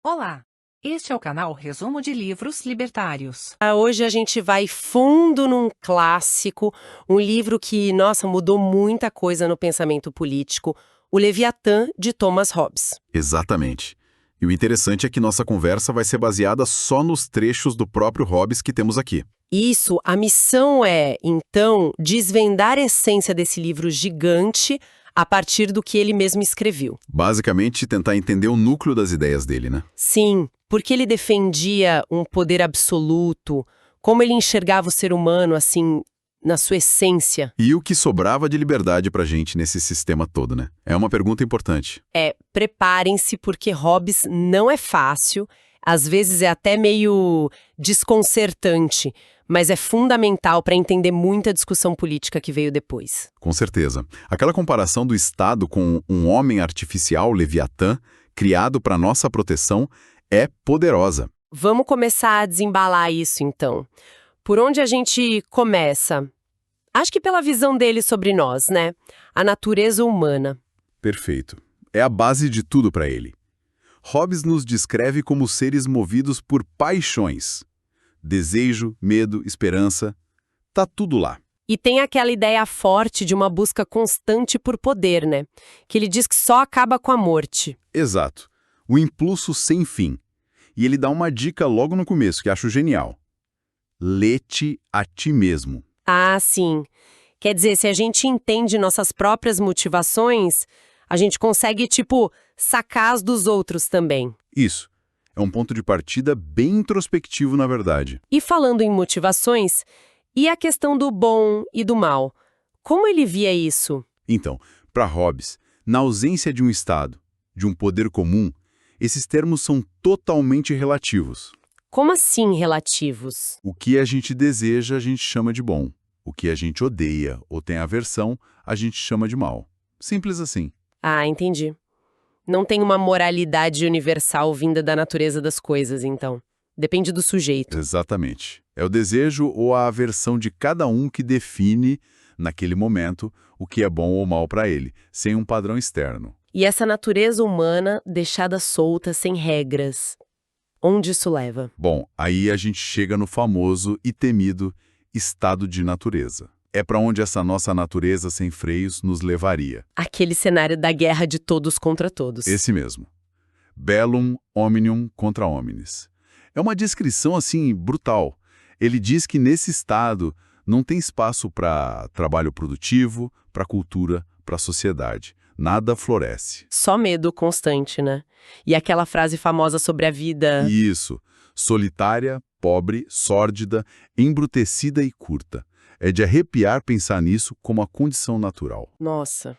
Olá! Este é o canal Resumo de Livros Libertários. Hoje a gente vai fundo num clássico, um livro que, nossa, mudou muita coisa no pensamento político, O Leviatã, de Thomas Hobbes. Exatamente. E o interessante é que nossa conversa vai ser baseada só nos trechos do próprio Hobbes que temos aqui. Isso, a missão é, então, desvendar a essência desse livro gigante a partir do que ele mesmo escreveu. Basicamente, tentar entender o núcleo das ideias dele, né? Sim, porque ele defendia um poder absoluto, como ele enxergava o ser humano, assim, na sua essência. E o que sobrava de liberdade pra gente nesse sistema todo, né? É uma pergunta importante. Preparem-se, porque Hobbes não é fácil, às vezes é até meio desconcertante, mas é fundamental para entender muita discussão política que veio depois. Com certeza. Aquela comparação do Estado com um homem artificial, Leviatã, criado para nossa proteção, é poderosa. Vamos começar a desembalar isso, então. Por onde a gente começa? Acho que pela visão dele sobre nós, né? A natureza humana. Perfeito. É a base de tudo para ele. Hobbes nos descreve como seres movidos por paixões. Desejo, medo, esperança, tá tudo lá. E tem aquela ideia forte de uma busca constante por poder, né? Que ele diz que só acaba com a morte. Exato. O impulso sem fim. E ele dá uma dica logo no começo, que acho genial. Lê-te a ti mesmo. Ah, sim. Quer dizer, se a gente entende nossas próprias motivações, a gente consegue, sacar as dos outros também. Isso. É um ponto de partida bem introspectivo, na verdade. E falando em motivações, e a questão do bom e do mal? Como ele via isso? Então, para Hobbes, na ausência de um Estado, de um poder comum, esses termos são totalmente relativos. Como assim relativos? O que a gente deseja, a gente chama de bom. O que a gente odeia ou tem aversão, a gente chama de mal. Simples assim. Ah, entendi. Não tem uma moralidade universal vinda da natureza das coisas, então. Depende do sujeito. Exatamente. É o desejo ou a aversão de cada um que define, naquele momento, o que é bom ou mal para ele, sem um padrão externo. E essa natureza humana deixada solta, sem regras, onde isso leva? Bom, aí a gente chega no famoso e temido estado de natureza. É para onde essa nossa natureza sem freios nos levaria. Aquele cenário da guerra de todos contra todos. Esse mesmo. Bellum omnium contra homines. É uma descrição, assim, brutal. Ele diz que nesse estado não tem espaço para trabalho produtivo, para cultura, para sociedade. Nada floresce. Só medo constante, né? E aquela frase famosa sobre a vida... Isso. Solitária, pobre, sórdida, embrutecida e curta. É de arrepiar pensar nisso como a condição natural. Nossa.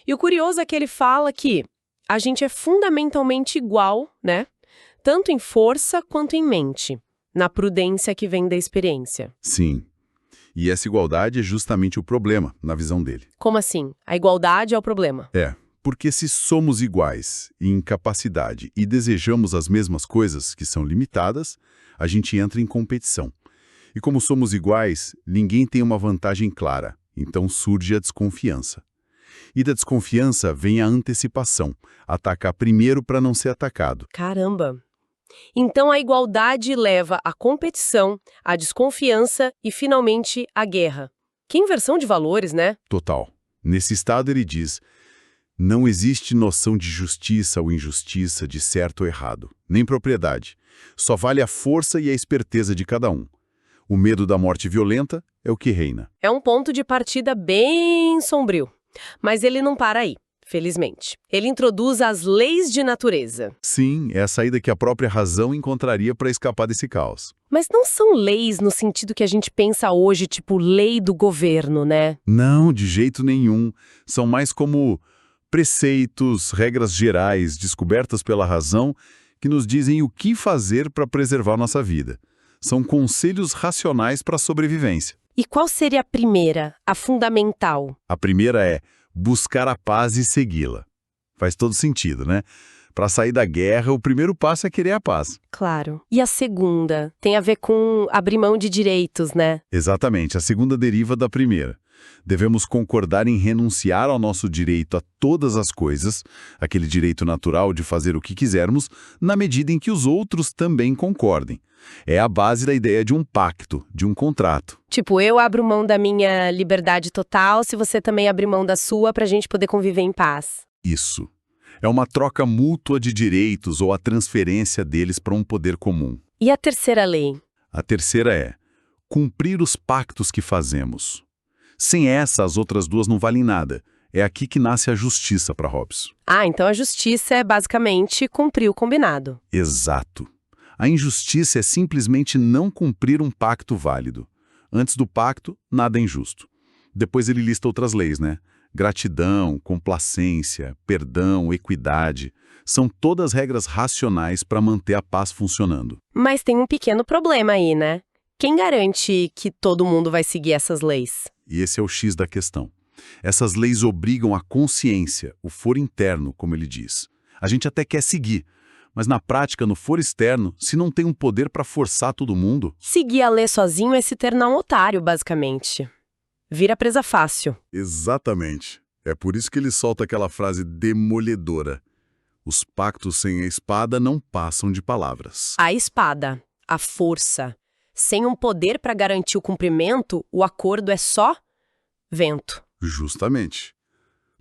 E o curioso é que ele fala que a gente é fundamentalmente igual, né? Tanto em força quanto em mente, na prudência que vem da experiência. Sim. E essa igualdade é justamente o problema, na visão dele. Como assim? A igualdade é o problema? Porque se somos iguais em capacidade e desejamos as mesmas coisas que são limitadas, a gente entra em competição. E como somos iguais, ninguém tem uma vantagem clara, então surge a desconfiança. E da desconfiança vem a antecipação, atacar primeiro para não ser atacado. Caramba! Então a igualdade leva à competição, à desconfiança e, finalmente, à guerra. Que inversão de valores, né? Total. Nesse estado ele diz, não existe noção de justiça ou injustiça, de certo ou errado, nem propriedade. Só vale a força e a esperteza de cada um. O medo da morte violenta é o que reina. É um ponto de partida bem sombrio. Mas ele não para aí, felizmente. Ele introduz as leis de natureza. Sim, é a saída que a própria razão encontraria para escapar desse caos. Mas não são leis no sentido que a gente pensa hoje, tipo lei do governo, né? Não, de jeito nenhum. São mais como preceitos, regras gerais, descobertas pela razão, que nos dizem o que fazer para preservar nossa vida. São conselhos racionais para a sobrevivência. E qual seria a primeira, a fundamental? A primeira é buscar a paz e segui-la. Faz todo sentido, né? Para sair da guerra, o primeiro passo é querer a paz. Claro. E a segunda? Tem a ver com abrir mão de direitos, né? Exatamente, a segunda deriva da primeira. Devemos concordar em renunciar ao nosso direito a todas as coisas, aquele direito natural de fazer o que quisermos, na medida em que os outros também concordem. É a base da ideia de um pacto, de um contrato. Tipo, eu abro mão da minha liberdade total se você também abrir mão da sua pra gente poder conviver em paz. Isso. É uma troca mútua de direitos ou a transferência deles para um poder comum. E a terceira lei? A terceira é cumprir os pactos que fazemos. Sem essa, as outras duas não valem nada. É aqui que nasce a justiça para Hobbes. Ah, então a justiça é basicamente cumprir o combinado. Exato. A injustiça é simplesmente não cumprir um pacto válido. Antes do pacto, nada é injusto. Depois ele lista outras leis, né? Gratidão, complacência, perdão, equidade. São todas regras racionais para manter a paz funcionando. Mas tem um pequeno problema aí, né? Quem garante que todo mundo vai seguir essas leis? E esse é o X da questão. Essas leis obrigam a consciência, o foro interno, como ele diz. A gente até quer seguir, mas na prática, no foro externo, se não tem um poder para forçar todo mundo... Seguir a lei sozinho é se tornar um otário, basicamente. Vira presa fácil. Exatamente. É por isso que ele solta aquela frase demolidora. Os pactos sem a espada não passam de palavras. A espada, a força. Sem um poder para garantir o cumprimento, o acordo é só vento. Justamente.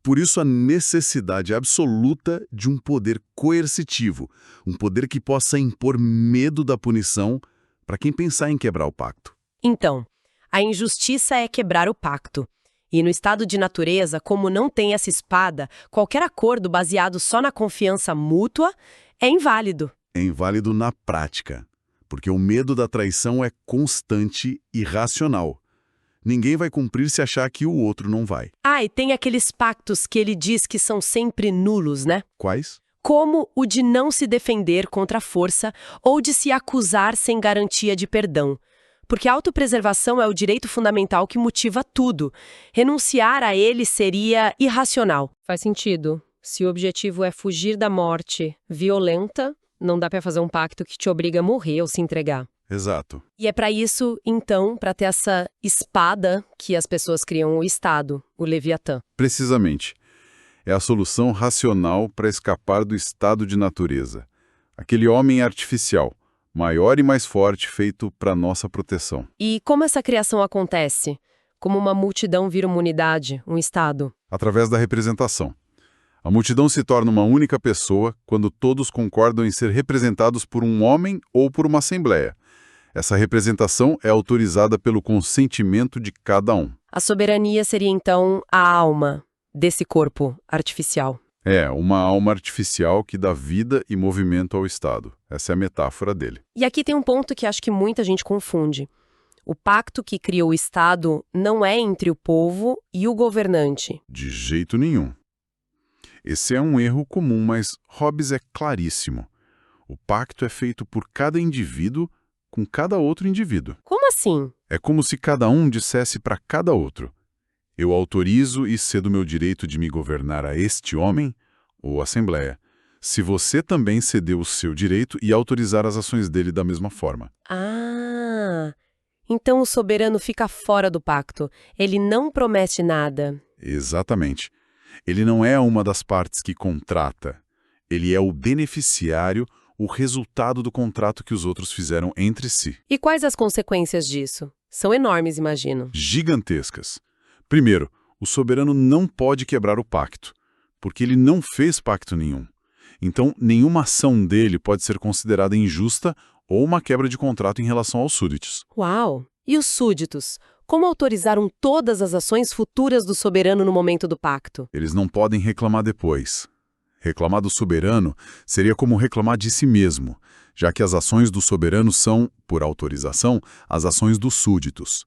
Por isso a necessidade absoluta de um poder coercitivo, um poder que possa impor medo da punição para quem pensar em quebrar o pacto. Então, a injustiça é quebrar o pacto. E no estado de natureza, como não tem essa espada, qualquer acordo baseado só na confiança mútua é inválido. É inválido na prática, porque o medo da traição é constante e racional. Ninguém vai cumprir se achar que o outro não vai. Ah, e tem aqueles pactos que ele diz que são sempre nulos, né? Quais? Como o de não se defender contra a força ou de se acusar sem garantia de perdão. Porque a autopreservação é o direito fundamental que motiva tudo. Renunciar a ele seria irracional. Faz sentido. Se o objetivo é fugir da morte violenta, não dá para fazer um pacto que te obriga a morrer ou se entregar. Exato. E é para isso, então, para ter essa espada que as pessoas criam o Estado, o Leviatã. Precisamente. É a solução racional para escapar do estado de natureza. Aquele homem artificial, maior e mais forte, feito para nossa proteção. E como essa criação acontece? Como uma multidão vira uma unidade, um Estado? Através da representação. A multidão se torna uma única pessoa quando todos concordam em ser representados por um homem ou por uma assembleia. Essa representação é autorizada pelo consentimento de cada um. A soberania seria, então, a alma desse corpo artificial. É, uma alma artificial que dá vida e movimento ao Estado. Essa é a metáfora dele. E aqui tem um ponto que acho que muita gente confunde. O pacto que criou o Estado não é entre o povo e o governante. De jeito nenhum. Esse é um erro comum, mas Hobbes é claríssimo. O pacto é feito por cada indivíduo com cada outro indivíduo. Como assim? É como se cada um dissesse para cada outro: eu autorizo e cedo meu direito de me governar a este homem ou assembleia, se você também cedeu o seu direito e autorizar as ações dele da mesma forma. Ah, então o soberano fica fora do pacto. Ele não promete nada. Exatamente. Ele não é uma das partes que contrata. Ele é o beneficiário, o resultado do contrato que os outros fizeram entre si. E quais as consequências disso? São enormes, imagino. Gigantescas. Primeiro, o soberano não pode quebrar o pacto, porque ele não fez pacto nenhum. Então, nenhuma ação dele pode ser considerada injusta ou uma quebra de contrato em relação aos súditos. Uau! E os súditos? Como autorizaram todas as ações futuras do soberano no momento do pacto? Eles não podem reclamar depois. Reclamar do soberano seria como reclamar de si mesmo, já que as ações do soberano são, por autorização, as ações dos súditos.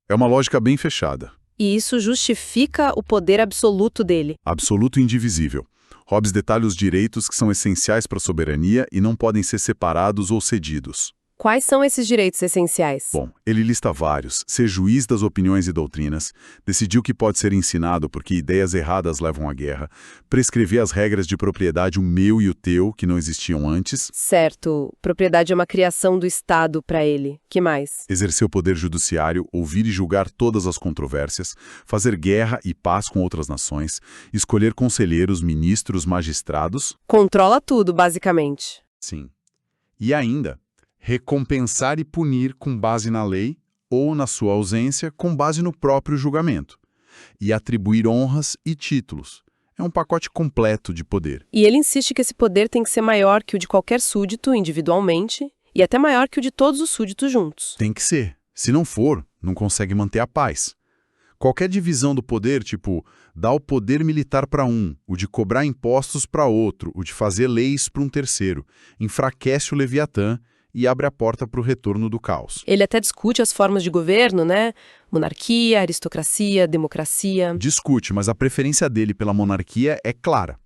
É uma lógica bem fechada. E isso justifica o poder absoluto dele. Absoluto e indivisível. Hobbes detalha os direitos que são essenciais para a soberania e não podem ser separados ou cedidos. Quais são esses direitos essenciais? Bom, ele lista vários. Ser juiz das opiniões e doutrinas, decidir o que pode ser ensinado porque ideias erradas levam à guerra, prescrever as regras de propriedade, o meu e o teu, que não existiam antes, Certo, propriedade é uma criação do Estado para ele. Que mais? exercer o poder judiciário, ouvir e julgar todas as controvérsias, fazer guerra e paz com outras nações, escolher conselheiros, ministros, magistrados. Controla tudo, basicamente. Sim. E ainda, recompensar e punir com base na lei ou, na sua ausência, com base no próprio julgamento. E atribuir honras e títulos. É um pacote completo de poder. E ele insiste que esse poder tem que ser maior que o de qualquer súdito individualmente e até maior que o de todos os súditos juntos. Tem que ser. Se não for, não consegue manter a paz. Qualquer divisão do poder, tipo, dar o poder militar para um, o de cobrar impostos para outro, o de fazer leis para um terceiro, enfraquece o Leviatã e abre a porta para o retorno do caos. Ele até discute as formas de governo, né? Monarquia, aristocracia, democracia. Discute, mas a preferência dele pela monarquia é clara.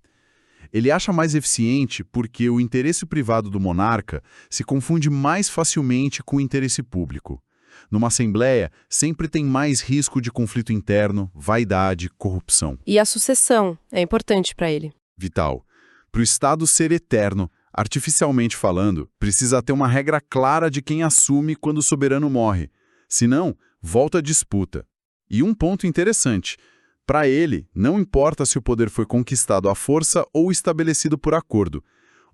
Ele acha mais eficiente porque o interesse privado do monarca se confunde mais facilmente com o interesse público. Numa assembleia, sempre tem mais risco de conflito interno, vaidade, corrupção. E a sucessão é importante para ele. Vital. Para o Estado ser eterno, artificialmente falando, precisa ter uma regra clara de quem assume quando o soberano morre. Senão, volta a disputa. E um ponto interessante. Para ele, não importa se o poder foi conquistado à força ou estabelecido por acordo.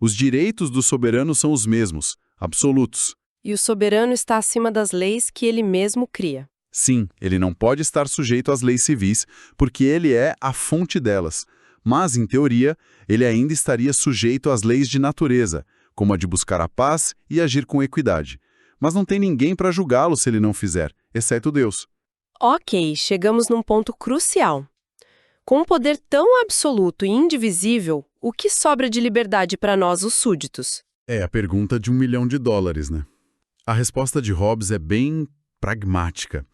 Os direitos do soberano são os mesmos, absolutos. E o soberano está acima das leis que ele mesmo cria. Sim, ele não pode estar sujeito às leis civis, porque ele é a fonte delas. Mas, em teoria, ele ainda estaria sujeito às leis de natureza, como a de buscar a paz e agir com equidade. Mas não tem ninguém para julgá-lo se ele não fizer, exceto Deus. Ok, chegamos num ponto crucial. Com um poder tão absoluto e indivisível, o que sobra de liberdade para nós, os súditos? É a pergunta de $1 milhão, né? A resposta de Hobbes é bem pragmática.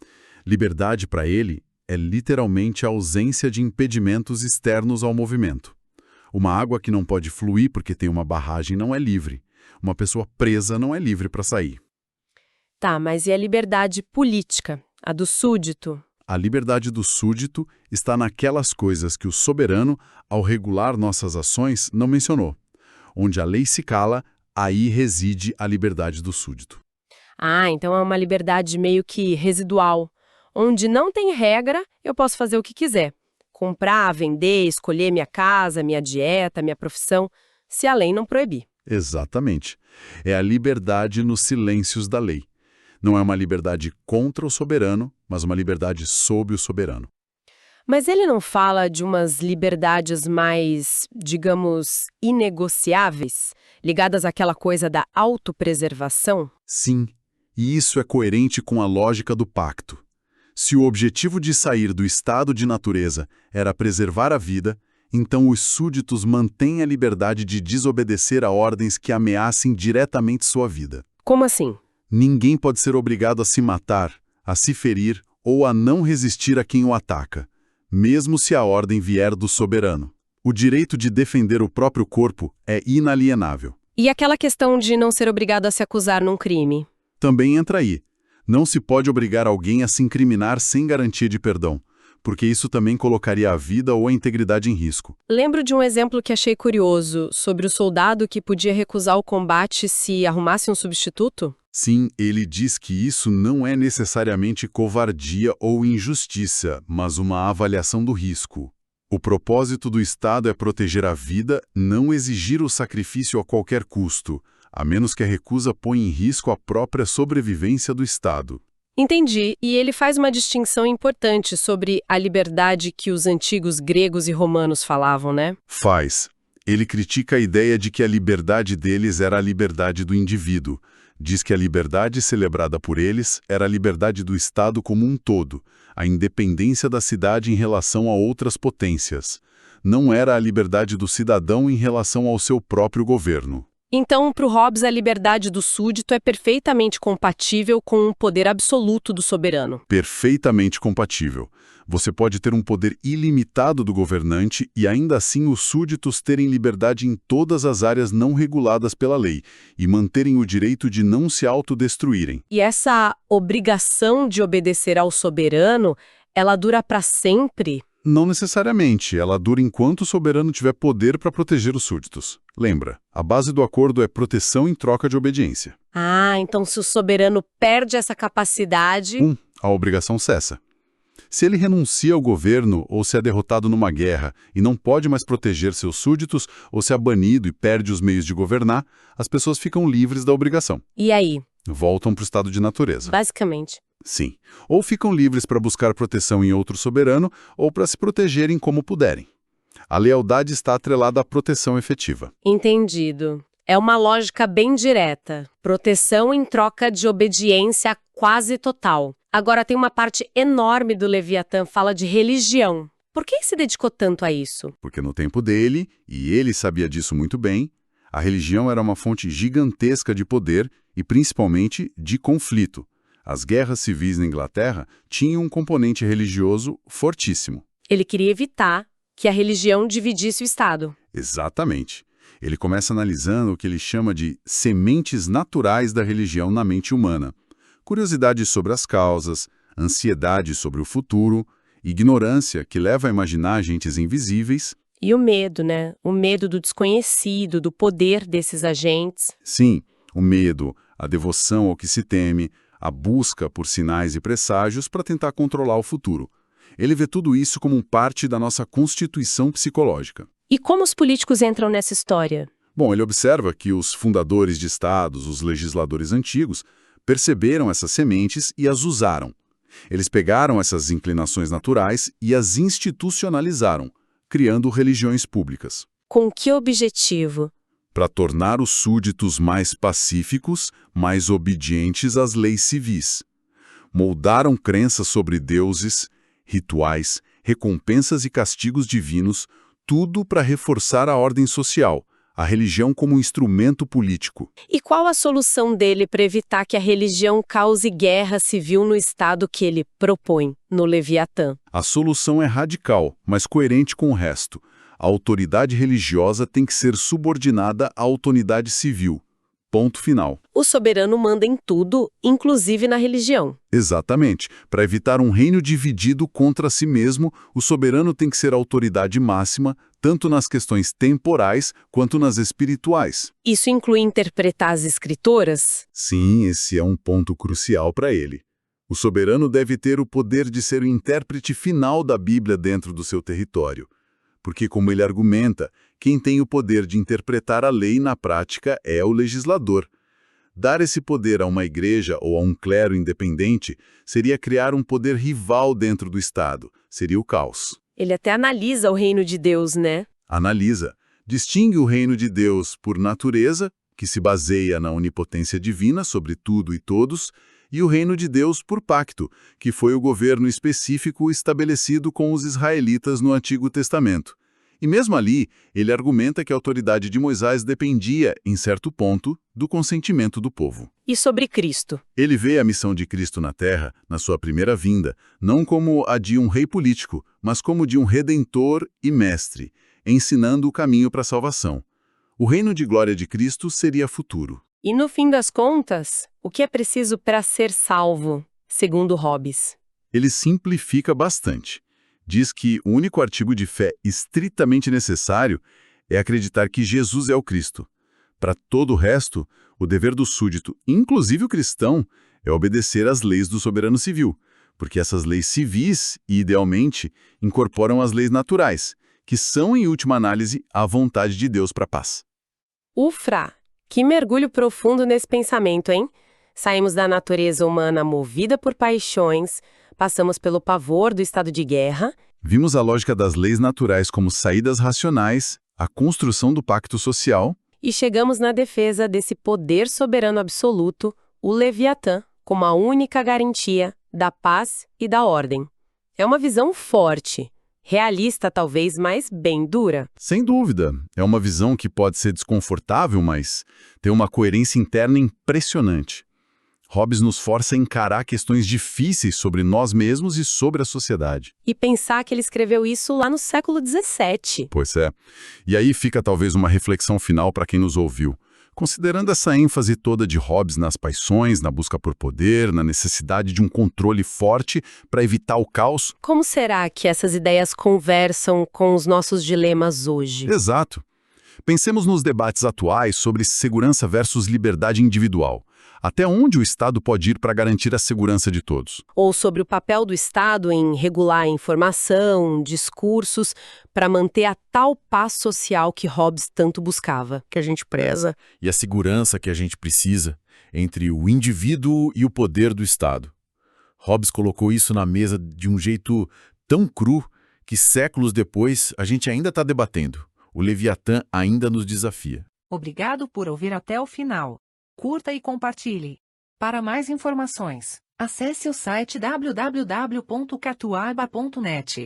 Liberdade para ele é literalmente a ausência de impedimentos externos ao movimento. Uma água que não pode fluir porque tem uma barragem não é livre. Uma pessoa presa não é livre para sair. Tá, mas e a liberdade política, a do súdito? A liberdade do súdito está naquelas coisas que o soberano, ao regular nossas ações, não mencionou. Onde a lei se cala, aí reside a liberdade do súdito. Ah, então é uma liberdade meio que residual. Onde não tem regra, eu posso fazer o que quiser. Comprar, vender, escolher minha casa, minha dieta, minha profissão, se a lei não proibir. Exatamente. É a liberdade nos silêncios da lei. Não é uma liberdade contra o soberano, mas uma liberdade sob o soberano. Mas ele não fala de umas liberdades mais, digamos, inegociáveis, ligadas àquela coisa da autopreservação? Sim, e isso é coerente com a lógica do pacto. Se o objetivo de sair do estado de natureza era preservar a vida, então os súditos mantêm a liberdade de desobedecer a ordens que ameacem diretamente sua vida. Como assim? Ninguém pode ser obrigado a se matar, a se ferir ou a não resistir a quem o ataca, mesmo se a ordem vier do soberano. O direito de defender o próprio corpo é inalienável. E aquela questão de não ser obrigado a se acusar num crime? Também entra aí. Não se pode obrigar alguém a se incriminar sem garantia de perdão, porque isso também colocaria a vida ou a integridade em risco. Lembro de um exemplo que achei curioso, sobre o soldado que podia recusar o combate se arrumasse um substituto? Sim, ele diz que isso não é necessariamente covardia ou injustiça, mas uma avaliação do risco. O propósito do Estado é proteger a vida, não exigir o sacrifício a qualquer custo, a menos que a recusa ponha em risco a própria sobrevivência do Estado. Entendi, e ele faz uma distinção importante sobre a liberdade que os antigos gregos e romanos falavam, né? Faz. Ele critica a ideia de que a liberdade deles era a liberdade do indivíduo. Diz que a liberdade celebrada por eles era a liberdade do Estado como um todo, a independência da cidade em relação a outras potências. Não era a liberdade do cidadão em relação ao seu próprio governo. Então, para o Hobbes, a liberdade do súdito é perfeitamente compatível com o poder absoluto do soberano. Perfeitamente compatível. Você pode ter um poder ilimitado do governante e ainda assim os súditos terem liberdade em todas as áreas não reguladas pela lei e manterem o direito de não se autodestruírem. E essa obrigação de obedecer ao soberano, ela dura para sempre? Não necessariamente, ela dura enquanto o soberano tiver poder para proteger os súditos. Lembra, a base do acordo é proteção em troca de obediência. Ah, então se o soberano perde essa capacidade... A obrigação cessa. Se ele renuncia ao governo ou se é derrotado numa guerra e não pode mais proteger seus súditos ou se é banido e perde os meios de governar, as pessoas ficam livres da obrigação. E aí? Voltam para o estado de natureza. Basicamente. Sim. Ou ficam livres para buscar proteção em outro soberano ou para se protegerem como puderem. A lealdade está atrelada à proteção efetiva. Entendido. É uma lógica bem direta. Proteção em troca de obediência quase total. Agora tem uma parte enorme do Leviatã fala de religião. Por que se dedicou tanto a isso? Porque no tempo dele, e ele sabia disso muito bem, a religião era uma fonte gigantesca de poder e principalmente de conflito. As guerras civis na Inglaterra tinham um componente religioso fortíssimo. Ele queria evitar que a religião dividisse o Estado. Exatamente. Ele começa analisando o que ele chama de sementes naturais da religião na mente humana. Curiosidade sobre as causas, ansiedade sobre o futuro, ignorância que leva a imaginar agentes invisíveis. E o medo, né? O medo do desconhecido, do poder desses agentes. Sim, o medo, a devoção ao que se teme, a busca por sinais e presságios para tentar controlar o futuro. Ele vê tudo isso como parte da nossa constituição psicológica. E como os políticos entram nessa história? Bom, ele observa que os fundadores de estados, os legisladores antigos, perceberam essas sementes e as usaram. Eles pegaram essas inclinações naturais e as institucionalizaram, criando religiões públicas. Com que objetivo? Para tornar os súditos mais pacíficos, mais obedientes às leis civis. Moldaram crenças sobre deuses, rituais, recompensas e castigos divinos, tudo para reforçar a ordem social, a religião como instrumento político. E qual a solução dele para evitar que a religião cause guerra civil no Estado que ele propõe, no Leviatã? A solução é radical, mas coerente com o resto. A autoridade religiosa tem que ser subordinada à autoridade civil. Ponto final. O soberano manda em tudo, inclusive na religião. Exatamente. Para evitar um reino dividido contra si mesmo, o soberano tem que ser a autoridade máxima, tanto nas questões temporais quanto nas espirituais. Isso inclui interpretar as escrituras? Sim, esse é um ponto crucial para ele. O soberano deve ter o poder de ser o intérprete final da Bíblia dentro do seu território. Porque, como ele argumenta, quem tem o poder de interpretar a lei na prática é o legislador. Dar esse poder a uma igreja ou a um clero independente seria criar um poder rival dentro do Estado. Seria o caos. Ele até analisa o reino de Deus, né? Analisa. Distingue o reino de Deus por natureza, que se baseia na onipotência divina sobre tudo e todos, e o reino de Deus por pacto, que foi o governo específico estabelecido com os israelitas no Antigo Testamento. E mesmo ali, ele argumenta que a autoridade de Moisés dependia, em certo ponto, do consentimento do povo. E sobre Cristo? Ele vê a missão de Cristo na Terra, na sua primeira vinda, não como a de um rei político, mas como de um redentor e mestre, ensinando o caminho para a salvação. O reino de glória de Cristo seria futuro. E no fim das contas, o que é preciso para ser salvo, segundo Hobbes? Ele simplifica bastante. Diz que o único artigo de fé estritamente necessário é acreditar que Jesus é o Cristo. Para todo o resto, o dever do súdito, inclusive o cristão, é obedecer às leis do soberano civil, porque essas leis civis, idealmente, incorporam as leis naturais, que são, em última análise, a vontade de Deus para a paz. Ufra! Que mergulho profundo nesse pensamento, hein? Saímos da natureza humana movida por paixões, passamos pelo pavor do estado de guerra. Vimos a lógica das leis naturais como saídas racionais, a construção do pacto social. E chegamos na defesa desse poder soberano absoluto, o Leviatã, como a única garantia da paz e da ordem. É uma visão forte, Realista, talvez, mas bem dura. Sem dúvida, é uma visão que pode ser desconfortável, mas tem uma coerência interna impressionante. Hobbes nos força a encarar questões difíceis sobre nós mesmos e sobre a sociedade. E pensar que ele escreveu isso lá no século XVII. Pois é. E aí fica talvez uma reflexão final para quem nos ouviu. Considerando essa ênfase toda de Hobbes nas paixões, na busca por poder, na necessidade de um controle forte para evitar o caos. Como será que essas ideias conversam com os nossos dilemas hoje? Exato. Pensemos nos debates atuais sobre segurança versus liberdade individual. Até onde o Estado pode ir para garantir a segurança de todos? Ou sobre o papel do Estado em regular a informação, discursos, para manter a tal paz social que Hobbes tanto buscava, que a gente preza. E a segurança que a gente precisa entre o indivíduo e o poder do Estado. Hobbes colocou isso na mesa de um jeito tão cru que séculos depois a gente ainda está debatendo. O Leviatã ainda nos desafia. Obrigado por ouvir até o final. Curta e compartilhe. Para mais informações, acesse o site www.catuaba.net.